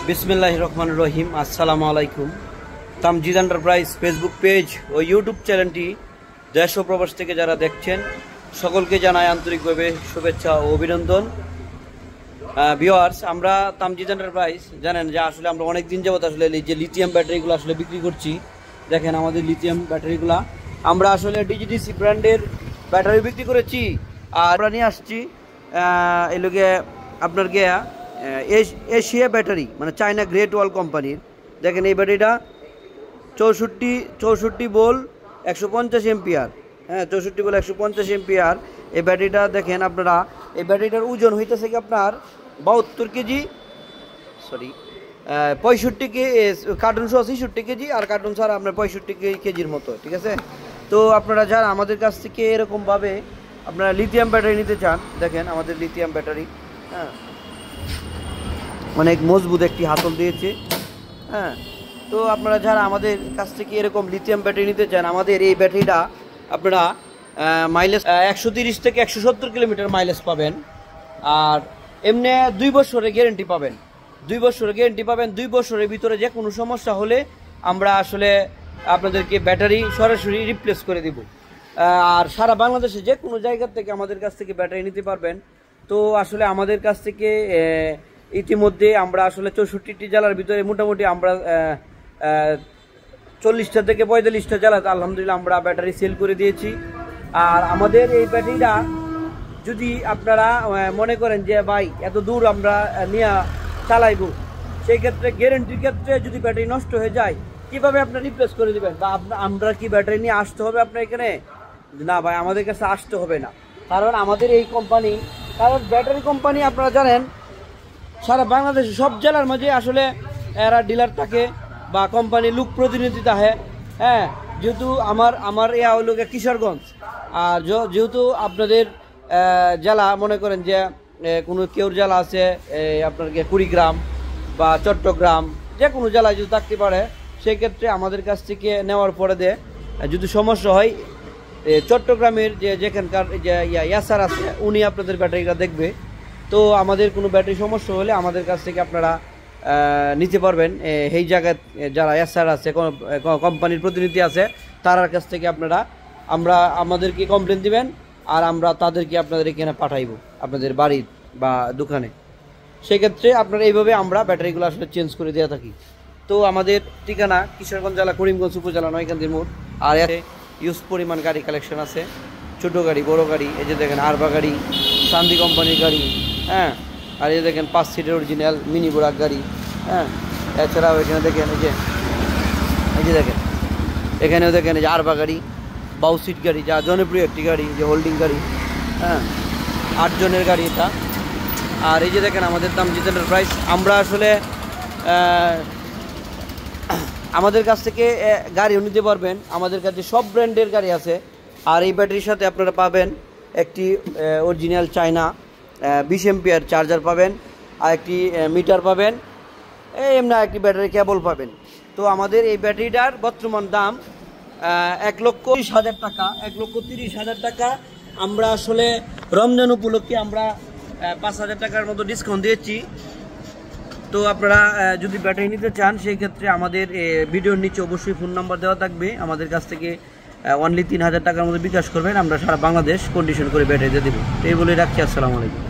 বিসমিল্লাহির রহমানির রহিম। আসসালামু আলাইকুম। তামজিদ এন্টারপ্রাইজ ফেসবুক পেজ ও ইউটিউব চ্যানেলটি দেশ ও প্রবাস থেকে যারা দেখছেন সকলকে জানাই আন্তরিকভাবে শুভেচ্ছা ও অভিনন্দন। ভিউয়ার্স, আমরা তামজিদ এন্টারপ্রাইজ জানেন যে আসলে আমরা অনেক দিন যাবত আসলে যে লিথিয়াম ব্যাটারিগুলো আসলে বিক্রি করছি। দেখেন আমাদের লিথিয়াম ব্যাটারিগুলো আমরা আসলে ডিজিডিসি ব্র্যান্ডের ব্যাটারি বিক্রি করেছি। আর আমরা নিয়ে আসছি এলোকে আপনার গিয়া এশিয়া ব্যাটারি, মানে চায়না গ্রেট ওয়াল কোম্পানির। দেখেন এই ব্যাটারিটা 64 বোল 150 এম্পিয়ার। হ্যাঁ, 64 বোল 150 এম্পিয়ার এই ব্যাটারিটা। দেখেন আপনারা এই ব্যাটারিটার ওজন হইতেছে কি আপনার 72 কেজি, সরি 65 কেজি, কার্টুন সহ 66 কেজি, আর কার্টুন ছাড়া আপনার 65 কেজির মতো। ঠিক আছে, তো আপনারা যারা আমাদের কাছ থেকে এরকমভাবে আপনারা লিথিয়াম ব্যাটারি নিতে চান, দেখেন আমাদের লিথিয়াম ব্যাটারি, হ্যাঁ, অনেক মজবুত একটি হাতল দিয়েছে। হ্যাঁ, তো আপনারা যারা আমাদের কাছ থেকে এরকম লিথিয়াম ব্যাটারি নিতে চান, আমাদের এই ব্যাটারিটা আপনারা মাইলেজ 130 থেকে 170 কিলোমিটার মাইলেজ পাবেন। আর এমনি 2 বছরের গ্যারেন্টি পাবেন। 2 বছরের গ্যারেন্টি পাবেন। 2 বছরের ভিতরে যে কোনো সমস্যা হলে আমরা আসলে আপনাদেরকে ব্যাটারি সরাসরি রিপ্লেস করে দিব। আর সারা বাংলাদেশে যে কোনো জায়গা থেকে আমাদের কাছ থেকে ব্যাটারি নিতে পারবেন। তো আসলে আমাদের কাছ থেকে ইতিমধ্যে আমরা আসলে 64টি জেলার ভিতরে মোটামুটি আমরা 40টা থেকে 45টা জেলাতে আলহামদুলিল্লাহ আমরা ব্যাটারি সেল করে দিয়েছি। আর আমাদের এই ব্যাটারিটা যদি আপনারা মনে করেন যে ভাই এত দূর আমরা নিয়ে চালাইব, সেই ক্ষেত্রে গ্যারেন্টির ক্ষেত্রে যদি ব্যাটারি নষ্ট হয়ে যায় কিভাবে আপনারা রিপ্লেস করে দিবেন, বা আমরা কি ব্যাটারি নিয়ে আসতে হবে আপনার এখানে? না ভাই, আমাদের কাছে আসতে হবে না। কারণ আমাদের এই কোম্পানি, কারণ ব্যাটারি কোম্পানি আপনারা জানেন সারা বাংলাদেশে সব জেলার মাঝে আসলে এরা ডিলার থাকে বা কোম্পানি লোক প্রতিনিধি থাকে। হ্যাঁ, যেহেতু আমার এয়া হলো কিশোরগঞ্জ, আর যেহেতু আপনাদের জেলা মনে করেন যে কোনো কেউর জেলা আছে আপনার কুড়িগ্রাম বা চট্টগ্রাম, যে কোনো জেলায় যদি থাকতে পারে, সেই ক্ষেত্রে আমাদের কাছ থেকে নেওয়ার পরে যদি সমস্যা হয় চট্টগ্রামের যেখানকার যে ইয়াসার আছে উনি আপনাদের ব্যাটারিটা দেখবে। তো আমাদের কোনো ব্যাটারি সমস্যা হলে আমাদের কাছ থেকে আপনারা নিতে পারবেন। এই জায়গায় যারা এসআর আছে, কোম্পানির প্রতিনিধি আছে, তার কাছ থেকে আমাদেরকে কমপ্লেন দিবেন, আর আমরা তাদেরকে আপনাদের এখানে পাঠাইব আপনাদের বাড়ির বা দোকানে। সেক্ষেত্রে আপনারা এইভাবে আমরা ব্যাটারিগুলো আসলে চেঞ্জ করে দেওয়া থাকি। তো আমাদের ঠিকানা কিশোরগঞ্জ জেলা, করিমগঞ্জ উপজেলা, নয়কান্দির মোড়। আর ইউজ পরিমাণ গাড়ি কালেকশন আছে, ছোটো গাড়ি, বড় গাড়ি। এই যে দেখেন আরবা গাড়ি, সান্দি কোম্পানির গাড়ি। হ্যাঁ, আর এই দেখেন 5 সিটের অরিজিনাল মিনি বোরাক গাড়ি। হ্যাঁ, এছাড়াও এখানে দেখেন এই যে দেখেন এখানেও দেখেন এই যে আরবা গাড়ি, 22 সিট গাড়ি, যা জনপ্রিয় একটি গাড়ি, যে হোল্ডিং গাড়ি। হ্যাঁ, 8 জনের গাড়ি এটা। আর এই যে দেখেন আমাদের তামজিদ এন্টারপ্রাইজ, আমরা আসলে আমাদের কাছ থেকে গাড়িও নিতে পারবেন। আমাদের কাছে সব ব্র্যান্ডের গাড়ি আছে। আর এই ব্যাটারির সাথে আপনারা পাবেন একটি অরিজিনাল চায়না 20 এম্পিয়ার চার্জার পাবেন, আর একটি মিটার পাবেন, এমনি একটি ব্যাটারি কেবল পাবেন। তো আমাদের এই ব্যাটারিটার বর্তমান দাম 1,30,000 টাকা। 1,30,000 টাকা। আমরা আসলে রমজান উপলক্ষে আমরা 5,000 টাকার মতো ডিসকাউন্ট দিয়েছি। তো আপনারা যদি ব্যাটারি নিতে চান, সেই ক্ষেত্রে আমাদের ভিডিওর নিচে অবশ্যই ফোন নাম্বার দেওয়া থাকবে। আমাদের কাছ থেকে অনলি 3,000 টাকার মতো বিকাশ করবেন, আমরা সারা বাংলাদেশ কন্ডিশন করে ব্যাটারি দিয়ে দেবো। তো এই বলে রাখছি। আসসালামু আলাইকুম।